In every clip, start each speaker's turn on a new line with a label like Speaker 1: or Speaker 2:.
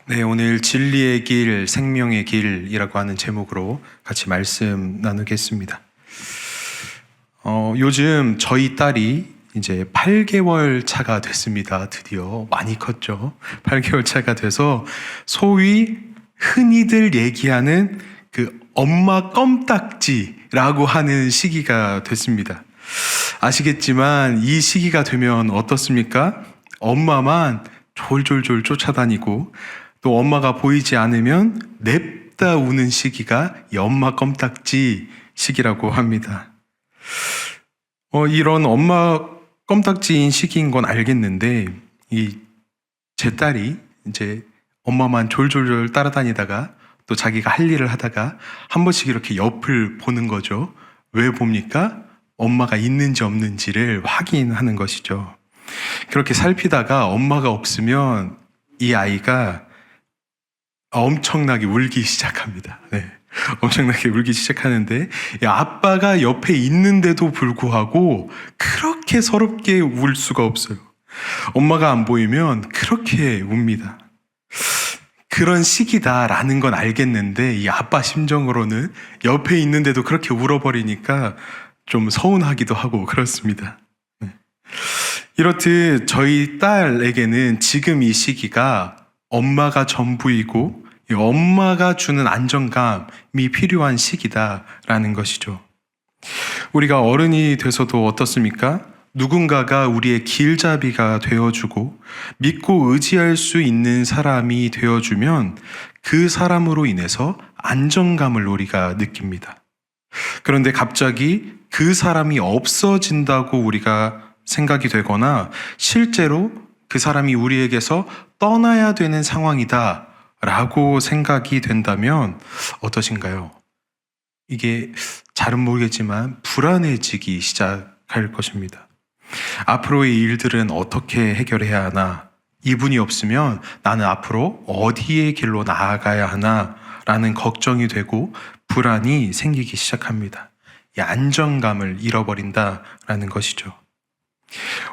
Speaker 1: 네, 오늘 진리의 길, 생명의 길이라고 하는 제목으로 같이 말씀 나누겠습니다. 요즘 저희 딸이 이제 8개월 차가 됐습니다. 드디어 많이 컸죠. 8개월 차가 돼서 소위 흔히들 얘기하는 그 엄마 껌딱지라고 하는 시기가 됐습니다. 아시겠지만 이 시기가 되면 어떻습니까? 엄마만 졸졸졸 쫓아다니고 또 엄마가 보이지 않으면 냅다 우는 시기가 이 엄마 껌딱지 시기라고 합니다. 이런 엄마 껌딱지인 시기인 건 알겠는데 제 딸이 이제 엄마만 졸졸졸 따라다니다가 또 자기가 할 일을 하다가 한 번씩 이렇게 옆을 보는 거죠. 왜 봅니까? 엄마가 있는지 없는지를 확인하는 것이죠. 그렇게 살피다가 엄마가 없으면 이 아이가 엄청나게 울기 시작합니다. 네. 엄청나게 울기 시작하는데 아빠가 옆에 있는데도 불구하고 그렇게 서럽게 울 수가 없어요. 엄마가 안 보이면 그렇게 웁니다. 그런 시기다라는 건 알겠는데 이 아빠 심정으로는 옆에 있는데도 그렇게 울어버리니까 좀 서운하기도 하고 그렇습니다. 네. 이렇듯 저희 딸에게는 지금 이 시기가 엄마가 전부이고 엄마가 주는 안정감이 필요한 시기다라는 것이죠. 우리가 어른이 돼서도 어떻습니까? 누군가가 우리의 길잡이가 되어주고 믿고 의지할 수 있는 사람이 되어주면 그 사람으로 인해서 안정감을 우리가 느낍니다. 그런데 갑자기 그 사람이 없어진다고 우리가 생각이 되거나 실제로 그 사람이 우리에게서 떠나야 되는 상황이다 라고 생각이 된다면 어떠신가요? 이게 잘은 모르겠지만 불안해지기 시작할 것입니다. 앞으로의 일들은 어떻게 해결해야 하나? 이분이 없으면 나는 앞으로 어디의 길로 나아가야 하나? 라는 걱정이 되고 불안이 생기기 시작합니다. 이 안정감을 잃어버린다라는 것이죠.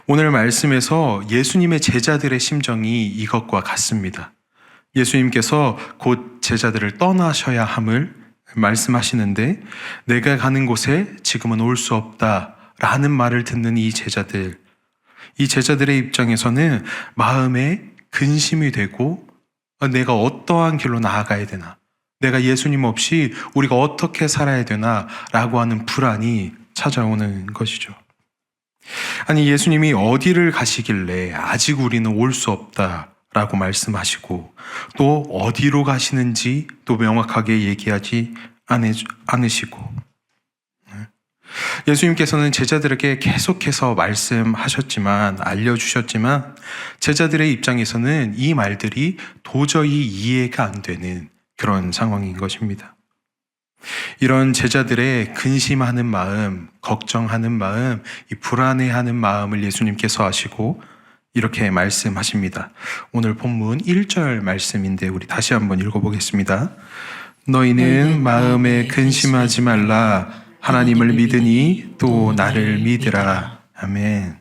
Speaker 1: 오늘 말씀에서 예수님의 제자들의 심정이 이것과 같습니다. 예수님께서 곧 제자들을 떠나셔야 함을 말씀하시는데 내가 가는 곳에 지금은 올 수 없다라는 말을 듣는 이 제자들의 입장에서는 마음에 근심이 되고 내가 어떠한 길로 나아가야 되나, 내가 예수님 없이 우리가 어떻게 살아야 되나 라고 하는 불안이 찾아오는 것이죠. 아니, 예수님이 어디를 가시길래 아직 우리는 올 수 없다 라고 말씀하시고 또 어디로 가시는지 또 명확하게 얘기하지 않으시고, 예수님께서는 제자들에게 계속해서 말씀하셨지만, 알려주셨지만 제자들의 입장에서는 이 말들이 도저히 이해가 안 되는 그런 상황인 것입니다. 이런 제자들의 근심하는 마음, 걱정하는 마음, 이 불안해하는 마음을 예수님께서 아시고 이렇게 말씀하십니다. 오늘 본문 1절 말씀인데 우리 다시 한번 읽어보겠습니다. 너희는 마음에 근심하지 말라. 하나님을 믿으니 또 나를 믿으라. 아멘.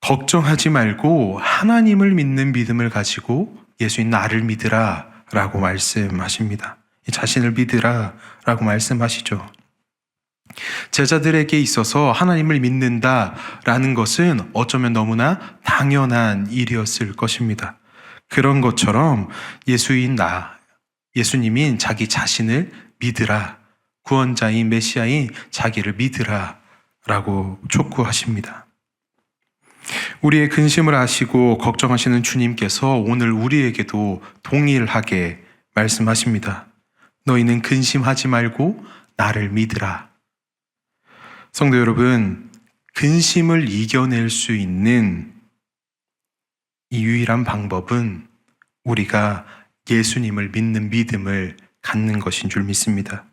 Speaker 1: 걱정하지 말고 하나님을 믿는 믿음을 가지고 예수님 나를 믿으라 라고 말씀하십니다. 자신을 믿으라 라고 말씀하시죠. 제자들에게 있어서 하나님을 믿는다라는 것은 어쩌면 너무나 당연한 일이었을 것입니다. 그런 것처럼 예수님인 자기 자신을 믿으라, 구원자인 메시아인 자기를 믿으라 라고 촉구하십니다. 우리의 근심을 아시고 걱정하시는 주님께서 오늘 우리에게도 동일하게 말씀하십니다. 너희는 근심하지 말고 나를 믿으라. 성도 여러분, 근심을 이겨낼 수 있는 이 유일한 방법은 우리가 예수님을 믿는 믿음을 갖는 것인 줄 믿습니다.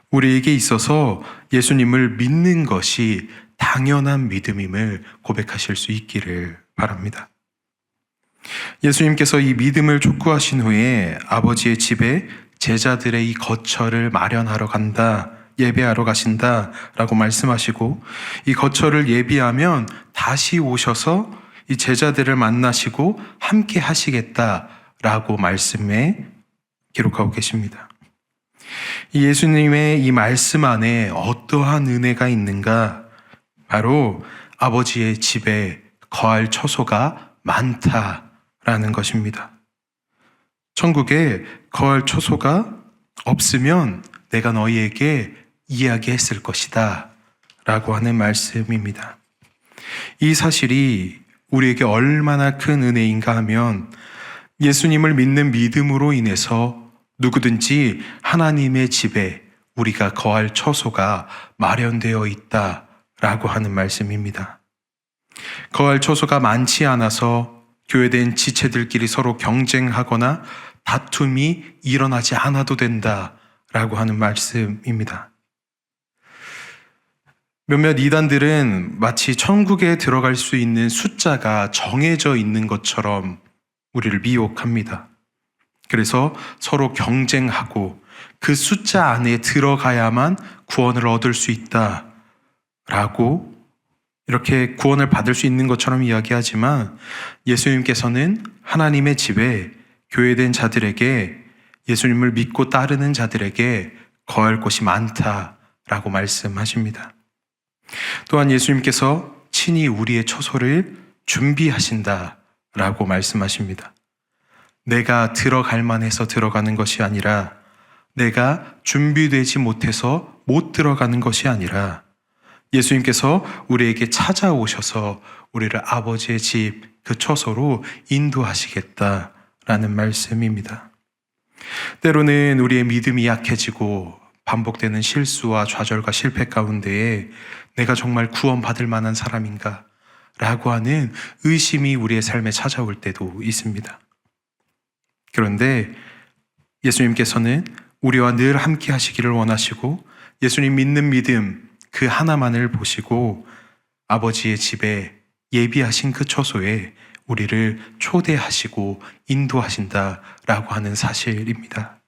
Speaker 1: 우리에게 있어서 예수님을 믿는 것이 당연한 믿음임을 고백하실 수 있기를 바랍니다. 예수님께서 이 믿음을 촉구하신 후에 아버지의 집에 제자들의 이 거처를 마련하러 간다, 예배하러 가신다 라고 말씀하시고 이 거처를 예비하면 다시 오셔서 이 제자들을 만나시고 함께 하시겠다 라고 말씀에 기록하고 계십니다. 이 예수님의 이 말씀 안에 어떠한 은혜가 있는가? 바로 아버지의 집에 거할 처소가 많다라는 것입니다. 천국에 거할 처소가 없으면 내가 너희에게 이야기했을 것이다 라고 하는 말씀입니다. 이 사실이 우리에게 얼마나 큰 은혜인가 하면 예수님을 믿는 믿음으로 인해서 누구든지 하나님의 집에 우리가 거할 처소가 마련되어 있다라고 하는 말씀입니다. 거할 처소가 많지 않아서 교회된 지체들끼리 서로 경쟁하거나 다툼이 일어나지 않아도 된다라고 하는 말씀입니다. 몇몇 이단들은 마치 천국에 들어갈 수 있는 숫자가 정해져 있는 것처럼 우리를 미혹합니다. 그래서 서로 경쟁하고 그 숫자 안에 들어가야만 구원을 얻을 수 있다라고 이렇게 구원을 받을 수 있는 것처럼 이야기하지만 예수님께서는 하나님의 집에 교회된 자들에게 예수님을 믿고 따르는 자들에게 거할 곳이 많다라고 말씀하십니다. 또한 예수님께서 친히 우리의 처소를 준비하신다라고 말씀하십니다. 내가 들어갈 만해서 들어가는 것이 아니라 내가 준비되지 못해서 못 들어가는 것이 아니라 예수님께서 우리에게 찾아오셔서 우리를 아버지의 집 그 처소로 인도하시겠다라는 말씀입니다. 때로는 우리의 믿음이 약해지고 반복되는 실수와 좌절과 실패 가운데에 내가 정말 구원받을 만한 사람인가? 라고 하는 의심이 우리의 삶에 찾아올 때도 있습니다. 그런데 예수님께서는 우리와 늘 함께 하시기를 원하시고 예수님 믿는 믿음 그 하나만을 보시고 아버지의 집에 예비하신 그 처소에 우리를 초대하시고 인도하신다라고 하는 사실입니다.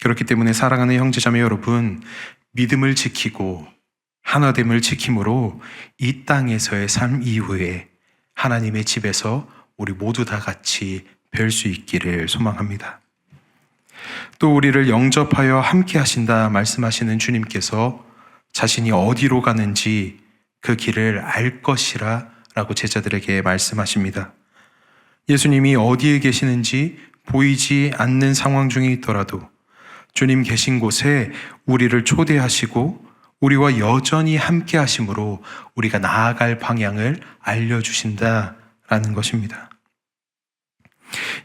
Speaker 1: 그렇기 때문에 사랑하는 형제자매 여러분, 믿음을 지키고 하나됨을 지킴으로 이 땅에서의 삶 이후에 하나님의 집에서 우리 모두 다 같이 뵐 수 있기를 소망합니다. 또 우리를 영접하여 함께 하신다 말씀하시는 주님께서 자신이 어디로 가는지 그 길을 알 것이라 라고 제자들에게 말씀하십니다. 예수님이 어디에 계시는지 보이지 않는 상황 중에 있더라도 주님 계신 곳에 우리를 초대하시고 우리와 여전히 함께 하심으로 우리가 나아갈 방향을 알려주신다라는 것입니다.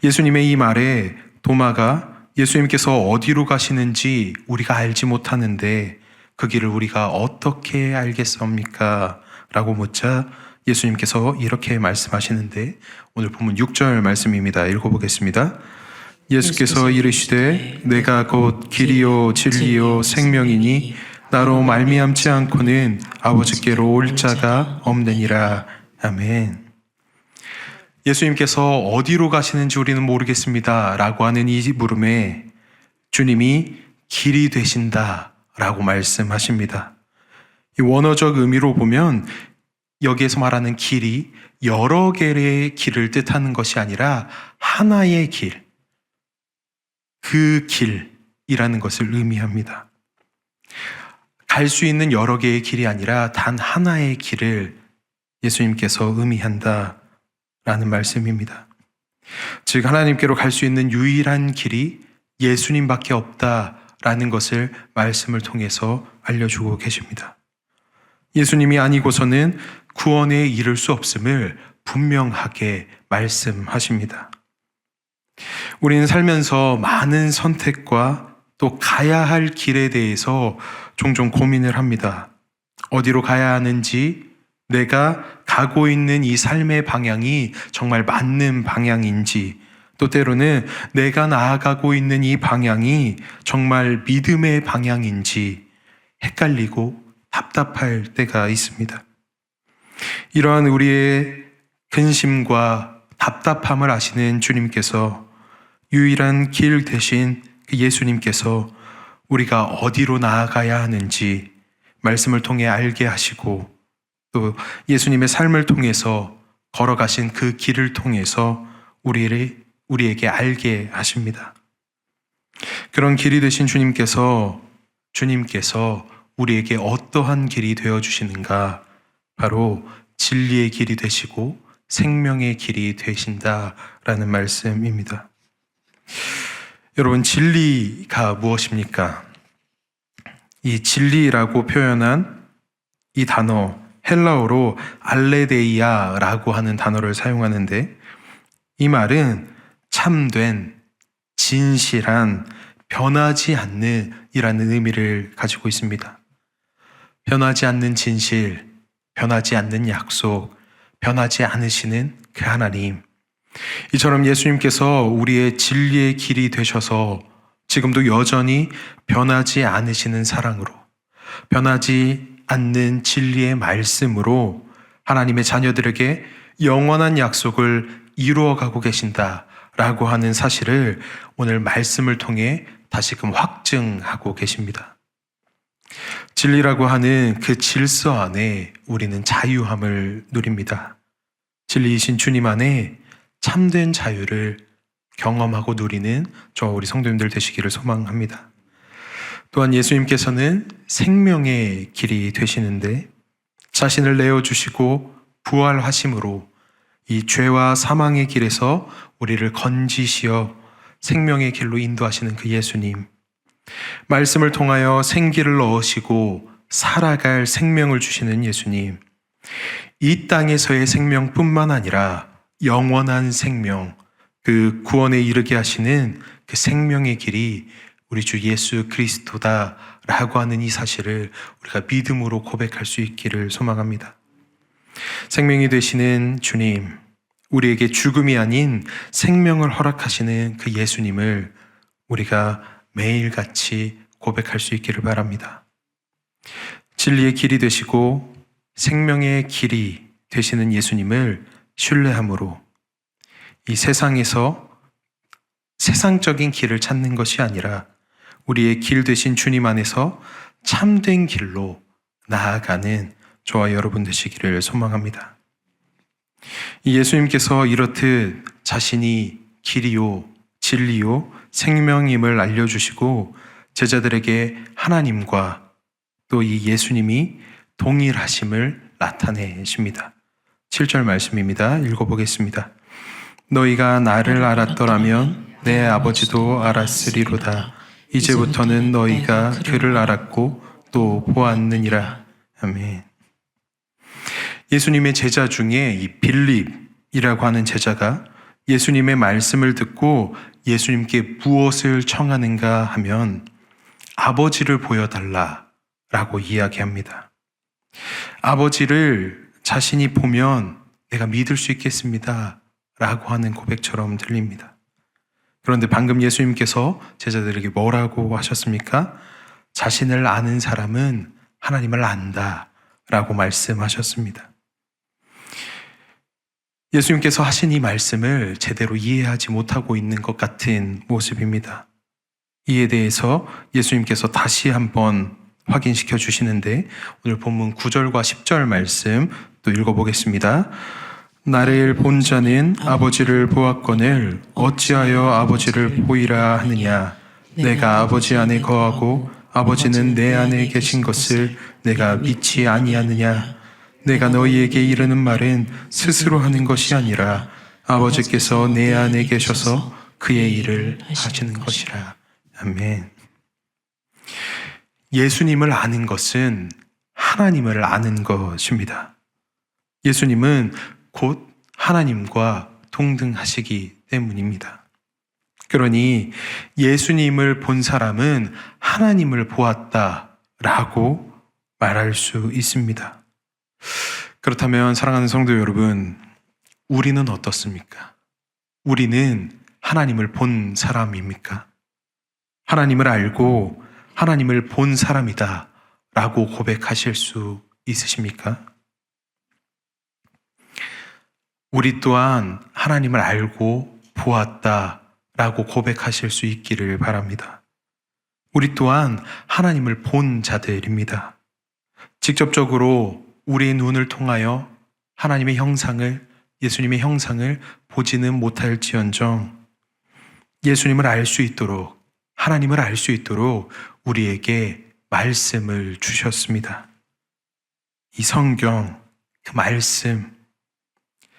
Speaker 1: 예수님의 이 말에 도마가 예수님께서 어디로 가시는지 우리가 알지 못하는데 그 길을 우리가 어떻게 알겠습니까? 라고 묻자 예수님께서 이렇게 말씀하시는데 오늘 본문 6절 말씀입니다. 읽어보겠습니다. 예수께서 이르시되 내가 곧 길이요 진리요 생명이니 나로 말미암지 않고는 아버지께로 올 자가 없느니라. 아멘. 예수님께서 어디로 가시는지 우리는 모르겠습니다 라고 하는 이 물음에 주님이 길이 되신다 라고 말씀하십니다. 이 원어적 의미로 보면 여기에서 말하는 길이 여러 개의 길을 뜻하는 것이 아니라 하나의 길, 그 길이라는 것을 의미합니다. 갈 수 있는 여러 개의 길이 아니라 단 하나의 길을 예수님께서 의미한다라는 말씀입니다. 즉 하나님께로 갈 수 있는 유일한 길이 예수님밖에 없다라는 것을 말씀을 통해서 알려주고 계십니다. 예수님이 아니고서는 구원에 이를 수 없음을 분명하게 말씀하십니다. 우리는 살면서 많은 선택과 또 가야 할 길에 대해서 종종 고민을 합니다. 어디로 가야 하는지, 내가 가고 있는 이 삶의 방향이 정말 맞는 방향인지, 또 때로는 내가 나아가고 있는 이 방향이 정말 믿음의 방향인지 헷갈리고 답답할 때가 있습니다. 이러한 우리의 근심과 답답함을 아시는 주님께서 유일한 길 대신 그 예수님께서 우리가 어디로 나아가야 하는지 말씀을 통해 알게 하시고 또 예수님의 삶을 통해서 걸어가신 그 길을 통해서 우리에게 알게 하십니다. 그런 길이 되신 주님께서 우리에게 어떠한 길이 되어주시는가? 바로 진리의 길이 되시고 생명의 길이 되신다라는 말씀입니다. 여러분, 진리가 무엇입니까? 이 진리라고 표현한 이 단어, 헬라어로 알레데이아라고 하는 단어를 사용하는데, 이 말은 참된, 진실한, 변하지 않는 이라는 의미를 가지고 있습니다. 변하지 않는 진실, 변하지 않는 약속, 변하지 않으시는 그 하나님. 이처럼 예수님께서 우리의 진리의 길이 되셔서 지금도 여전히 변하지 않으시는 사랑으로, 변하지 않는 진리의 말씀으로 하나님의 자녀들에게 영원한 약속을 이루어가고 계신다라고 하는 사실을 오늘 말씀을 통해 다시금 확증하고 계십니다. 진리라고 하는 그 질서 안에 우리는 자유함을 누립니다. 진리이신 주님 안에 참된 자유를 경험하고 누리는 저와 우리 성도님들 되시기를 소망합니다. 또한 예수님께서는 생명의 길이 되시는데 자신을 내어주시고 부활하심으로 이 죄와 사망의 길에서 우리를 건지시어 생명의 길로 인도하시는 그 예수님, 말씀을 통하여 생기를 넣으시고 살아갈 생명을 주시는 예수님, 이 땅에서의 생명뿐만 아니라 영원한 생명, 그 구원에 이르게 하시는 그 생명의 길이 우리 주 예수 그리스도다라고 하는 이 사실을 우리가 믿음으로 고백할 수 있기를 소망합니다. 생명이 되시는 주님, 우리에게 죽음이 아닌 생명을 허락하시는 그 예수님을 우리가 매일같이 고백할 수 있기를 바랍니다. 진리의 길이 되시고 생명의 길이 되시는 예수님을 신뢰함으로 이 세상에서 세상적인 길을 찾는 것이 아니라 우리의 길 되신 주님 안에서 참된 길로 나아가는 저와 여러분 되시기를 소망합니다. 이 예수님께서 이렇듯 자신이 길이요, 진리요, 생명임을 알려주시고 제자들에게 하나님과 또 이 예수님이 동일하심을 나타내십니다. 7절 말씀입니다. 읽어보겠습니다. 너희가 나를 알았더라면 내 아버지도 알았으리로다. 이제부터는 너희가 그를 알았고 또 보았느니라. 아멘. 예수님의 제자 중에 이 빌립이라고 하는 제자가 예수님의 말씀을 듣고 예수님께 무엇을 청하는가 하면 아버지를 보여달라라고 이야기합니다. 아버지를 자신이 보면 내가 믿을 수 있겠습니다 라고 하는 고백처럼 들립니다. 그런데 방금 예수님께서 제자들에게 뭐라고 하셨습니까? 자신을 아는 사람은 하나님을 안다 라고 말씀하셨습니다. 예수님께서 하신 이 말씀을 제대로 이해하지 못하고 있는 것 같은 모습입니다. 이에 대해서 예수님께서 다시 한번 확인시켜 주시는데 오늘 본문 9절과 10절 말씀 또 읽어보겠습니다. 나를 본 자는 아버지를 보았거늘 어찌하여 아버지를 보이라 하느냐. 내가 아버지 안에 거하고 아버지는 내 안에 계신 것을 내가 믿지 아니하느냐. 내가 너희에게 이르는 말은 스스로 하는 것이 아니라 아버지께서 내 안에 계셔서 그의 일을 하시는 것이라. 아멘. 예수님을 아는 것은 하나님을 아는 것입니다. 예수님은 곧 하나님과 동등하시기 때문입니다. 그러니 예수님을 본 사람은 하나님을 보았다라고 말할 수 있습니다. 그렇다면 사랑하는 성도 여러분, 우리는 어떻습니까? 우리는 하나님을 본 사람입니까? 하나님을 알고 하나님을 본 사람이다 라고 고백하실 수 있으십니까? 우리 또한 하나님을 알고 보았다 라고 고백하실 수 있기를 바랍니다. 우리 또한 하나님을 본 자들입니다. 직접적으로 우리의 눈을 통하여 하나님의 형상을, 예수님의 형상을 보지는 못할지언정 예수님을 알 수 있도록, 하나님을 알 수 있도록 우리에게 말씀을 주셨습니다. 이 성경, 그 말씀,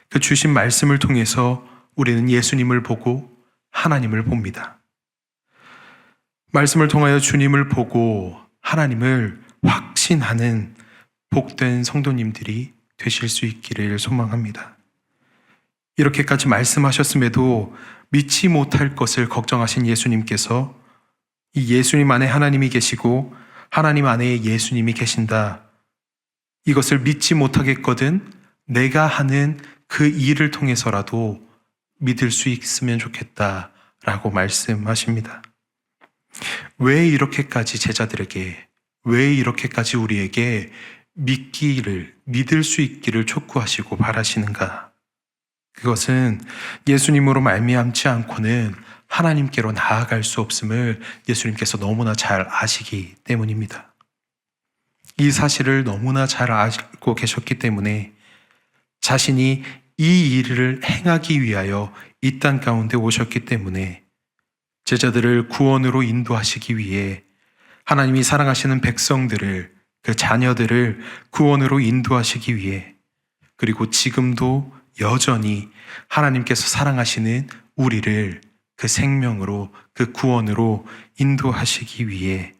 Speaker 1: 그 주신 말씀을 통해서 우리는 예수님을 보고 하나님을 봅니다. 말씀을 통하여 주님을 보고 하나님을 확신하는 복된 성도님들이 되실 수 있기를 소망합니다. 이렇게까지 말씀하셨음에도 믿지 못할 것을 걱정하신 예수님께서 이 예수님 안에 하나님이 계시고 하나님 안에 예수님이 계신다, 이것을 믿지 못하겠거든 내가 하는 그 일을 통해서라도 믿을 수 있으면 좋겠다라고 말씀하십니다. 왜 이렇게까지 제자들에게, 왜 이렇게까지 우리에게 믿을 수 있기를 촉구하시고 바라시는가? 그것은 예수님으로 말미암지 않고는 하나님께로 나아갈 수 없음을 예수님께서 너무나 잘 아시기 때문입니다. 이 사실을 너무나 잘 알고 계셨기 때문에 자신이 이 일을 행하기 위하여 이 땅 가운데 오셨기 때문에 제자들을 구원으로 인도하시기 위해 하나님이 사랑하시는 백성들을, 그 자녀들을 구원으로 인도하시기 위해, 그리고 지금도 여전히 하나님께서 사랑하시는 우리를 그 생명으로, 그 구원으로 인도하시기 위해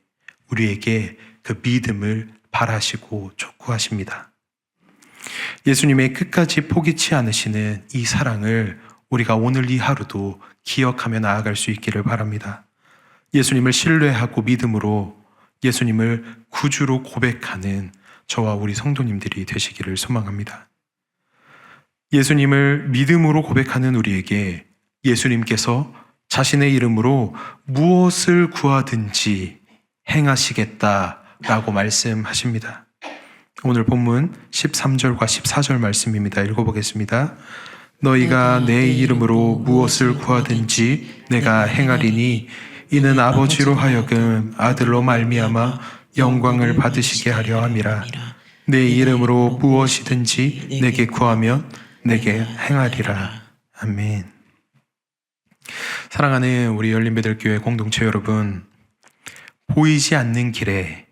Speaker 1: 우리에게 그 믿음을 바라시고 촉구하십니다. 예수님의 끝까지 포기치 않으시는 이 사랑을 우리가 오늘 이 하루도 기억하며 나아갈 수 있기를 바랍니다. 예수님을 신뢰하고 믿음으로 예수님을 구주로 고백하는 저와 우리 성도님들이 되시기를 소망합니다. 예수님을 믿음으로 고백하는 우리에게 예수님께서 자신의 이름으로 무엇을 구하든지 행하시겠다라고 말씀하십니다. 오늘 본문 13절과 14절 말씀입니다. 읽어보겠습니다. 너희가 내 이름으로 무엇을 구하든지 내가 행하리니 이는 아버지로 하여금 아들로 말미암아 영광을 받으시게 하려 함이라. 내 이름으로 무엇이든지 내게 구하면 내게 행하리라. 아멘. 사랑하는 우리 열린배들교회 공동체 여러분, 보이지 않는 길에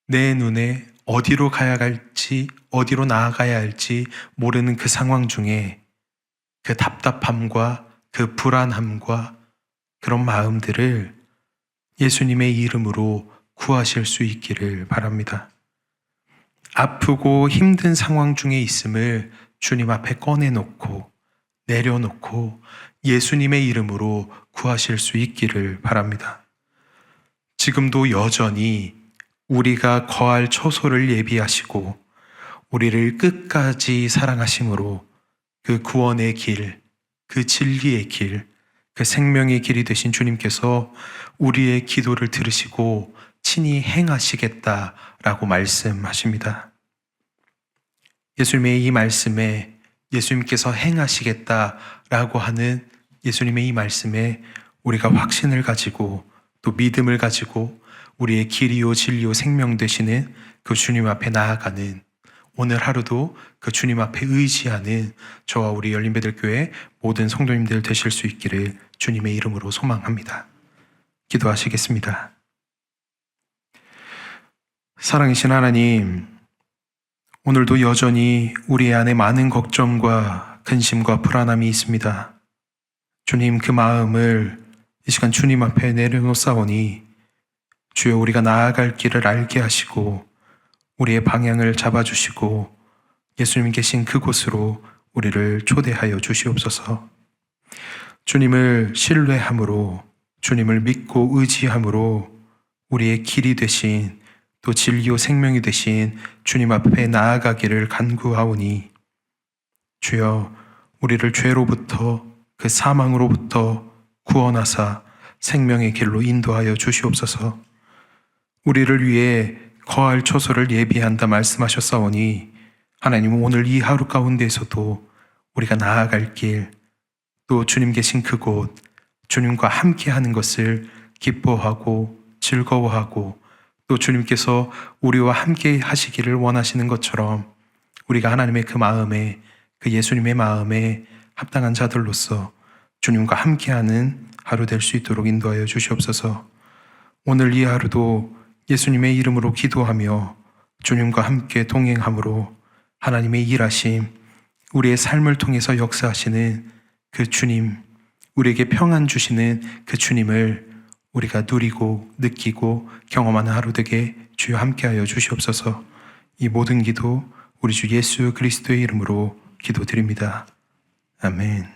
Speaker 1: 내 눈에 어디로 가야 할지, 어디로 나아가야 할지 모르는 그 상황 중에 그 답답함과 그 불안함과 그런 마음들을 예수님의 이름으로 구하실 수 있기를 바랍니다. 아프고 힘든 상황 중에 있음을 주님 앞에 꺼내놓고 내려놓고 예수님의 이름으로 구하실 수 있기를 바랍니다. 지금도 여전히 우리가 거할 처소를 예비하시고 우리를 끝까지 사랑하심으로 그 구원의 길, 그 진리의 길, 그 생명의 길이 되신 주님께서 우리의 기도를 들으시고 친히 행하시겠다라고 말씀하십니다. 예수님의 이 말씀에, 예수님께서 행하시겠다라고 하는 예수님의 이 말씀에 우리가 확신을 가지고 또 믿음을 가지고 우리의 길이요 진리요 생명 되시는 그 주님 앞에 나아가는 오늘 하루도 그 주님 앞에 의지하는 저와 우리 열린배들교회 모든 성도님들 되실 수 있기를 주님의 이름으로 소망합니다. 기도하시겠습니다. 사랑이신 하나님, 오늘도 여전히 우리 안에 많은 걱정과 근심과 불안함이 있습니다. 주님, 그 마음을 이 시간 주님 앞에 내려놓사오니 주여 우리가 나아갈 길을 알게 하시고 우리의 방향을 잡아주시고 예수님 계신 그곳으로 우리를 초대하여 주시옵소서. 주님을 신뢰함으로, 주님을 믿고 의지함으로 우리의 길이 되신 또 진리요 생명이 되신 주님 앞에 나아가기를 간구하오니 주여 우리를 죄로부터 그 사망으로부터 구원하사 생명의 길로 인도하여 주시옵소서. 우리를 위해 거할 처소를 예비한다 말씀하셨사오니 하나님, 오늘 이 하루 가운데에서도 우리가 나아갈 길, 또 주님 계신 그곳, 주님과 함께하는 것을 기뻐하고 즐거워하고 또 주님께서 우리와 함께 하시기를 원하시는 것처럼 우리가 하나님의 그 마음에, 그 예수님의 마음에 합당한 자들로서 주님과 함께하는 하루 될 수 있도록 인도하여 주시옵소서. 오늘 이 하루도 예수님의 이름으로 기도하며 주님과 함께 동행함으로 하나님의 일하심, 우리의 삶을 통해서 역사하시는 그 주님, 우리에게 평안 주시는 그 주님을 우리가 누리고 느끼고 경험하는 하루 되게 주여 함께하여 주시옵소서. 이 모든 기도 우리 주 예수 그리스도의 이름으로 기도드립니다. 아멘.